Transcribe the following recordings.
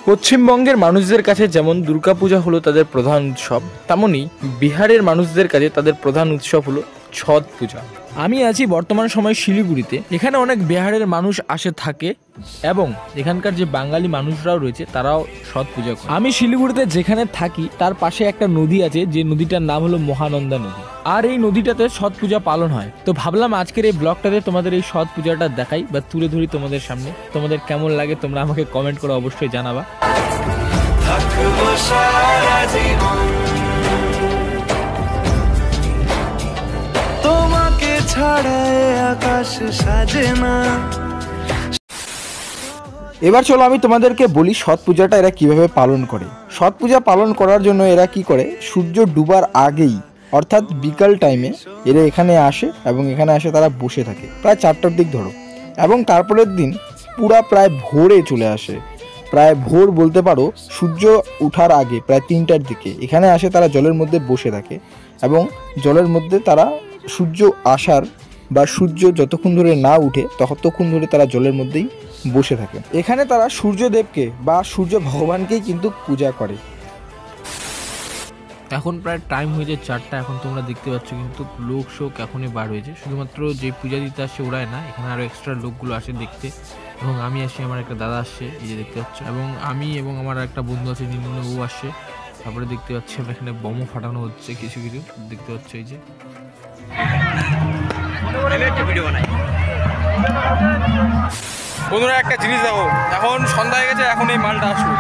পশ্চিমবঙ্গের মানুষদের কাছে যেমন দুর্গাপূজা হলো তাদের প্রধান উৎসব, তেমনি বিহারের মানুষদের কাছে তাদের প্রধান উৎসব হলো ছট পূজা। আমি আছি বর্তমান সময় শিলিগুড়িতে। এখানে অনেক বিহারের মানুষ আসে থাকে এবং এখানকার যে বাঙালি মানুষরাও রয়েছে তারাও ছট পূজা করে। আমি শিলিগুড়িতে যেখানে থাকি তার পাশে একটা নদী আছে, যে নদীটার নাম হলো মহানন্দা নদী, আর এই নদীটাতে ছট পূজা পালন হয়। তো ভাবলাম আজকের এই ব্লগটাতে তোমাদের এই ছট পূজাটা দেখাই বা তুলে ধরি তোমাদের সামনে। তোমাদের কেমন লাগে তোমরা আমাকে কমেন্ট করে অবশ্যই জানাবা। তোমাকে ছাড়া আকাশ সাজে না। এবার চলো আমি তোমাদেরকে বলি ছট পূজাটা এরা কিভাবে পালন করে। ছট পূজা পালন করার জন্য এরা কি করে, সূর্য ডুবার আগেই অর্থাৎ বিকাল টাইমে এরা এখানে আসে এবং এখানে আসে তারা বসে থাকে প্রায় 4টার দিক ধরো, এবং তারপরের দিন পুরা প্রায় ভোরে চলে আসে। প্রায় ভোর বলতে পারো, সূর্য ওঠার আগে প্রায় 3টার দিকে এখানে আসে, তারা জলের মধ্যে বসে থাকে এবং জলের মধ্যে তারা সূর্য আসার বা সূর্য যতক্ষণ ধরে না উঠে ততক্ষণ ধরে তারা জলের মধ্যেই বসে থাকে। এখানে তারা সূর্যদেবকে বা সূর্য ভগবানকেই কিন্তু পূজা করে। এখন প্রায় টাইম হয়ে যায় 4টা। এখন তোমরা দেখতে পাচ্ছ কিন্তু লোক শোক এখনই বার হয়েছে। শুধুমাত্র যে পূজা দিতে আসে ওরাই না, এখানে আরও এক্সট্রা লোকগুলো আসে দেখতে। এবং আমি আসি, আমার একটা দাদা আসছে, এই যে দেখতে পাচ্ছ, এবং আমি এবং আমার একটা বন্ধু আছে নির্মল, ও আসছে। তারপরে দেখতে পাচ্ছি আমরা এখানে বোমও ফাটানো হচ্ছে, কিছু কিছু দেখতে পাচ্ছ। এই যে বন্ধুরা একটা জিনিস দেখো, এখন সন্ধ্যা হয়ে গেছে, এখন এই মালটা আসুক।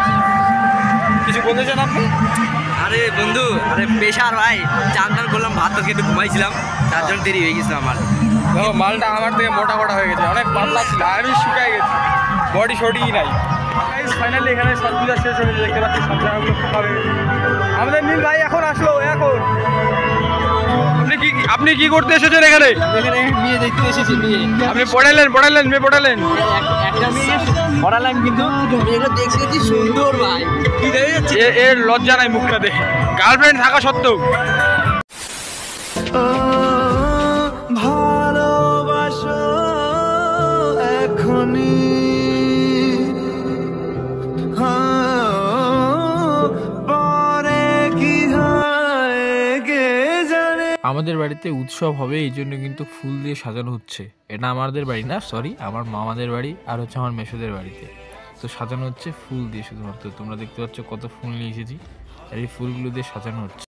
কিছু বলতে চান আপনি? আরে বন্ধু, আরে প্রেশার ভাই, চান টান করলাম, ভাত তো খেতে ঘুমাইছিলাম, তার জন্য দেরি হয়ে গেছিল আমার। দেখো মালটা আমার থেকে মোটা মোটা হয়ে গেছে, অনেক পাতলা ছিল, আমি শুকাই গেছি, বডি শডিই নাই। ফাইনালি এখানে ছট পূজা শেষ হয়েছে, দেখতে পাচ্ছি সব জায়গাগুলো ফাঁকা হয়ে গেছে। আমাদের নীল ভাই এখন আসলো। এখন আপনি কি করতে এসেছেন এখানে? এখানে মেয়ে দেখতে এসেছি, মেয়ে। আপনি পড়ালেন মেয়ে পড়ালেন? একটা মেয়ে পড়ালাম, কিন্তু মেয়েটা দেখছি কি সুন্দর ভাই, কি দেখে যাচ্ছে। এর লজ্জা নাই মুখটা দেখে, গার্লফ্রেন্ড থাকা সত্ত্বেও। ভালোবাসো এখনই, পরে কি হয় কে জানে। আমাদের বাড়িতে উৎসব হবে, এই জন্য কিন্তু ফুল দিয়ে সাজানো হচ্ছে। এটা আমাদের বাড়ি না, সরি, আমার মামাদের বাড়ি আর হচ্ছে আমার মেসোদের বাড়িতে। তো সাজানো হচ্ছে ফুল দিয়ে শুধুমাত্র। তোমরা দেখতে পাচ্ছ কত ফুল নিয়ে এসেছি, আর এই ফুলগুলো দিয়ে সাজানো হচ্ছে।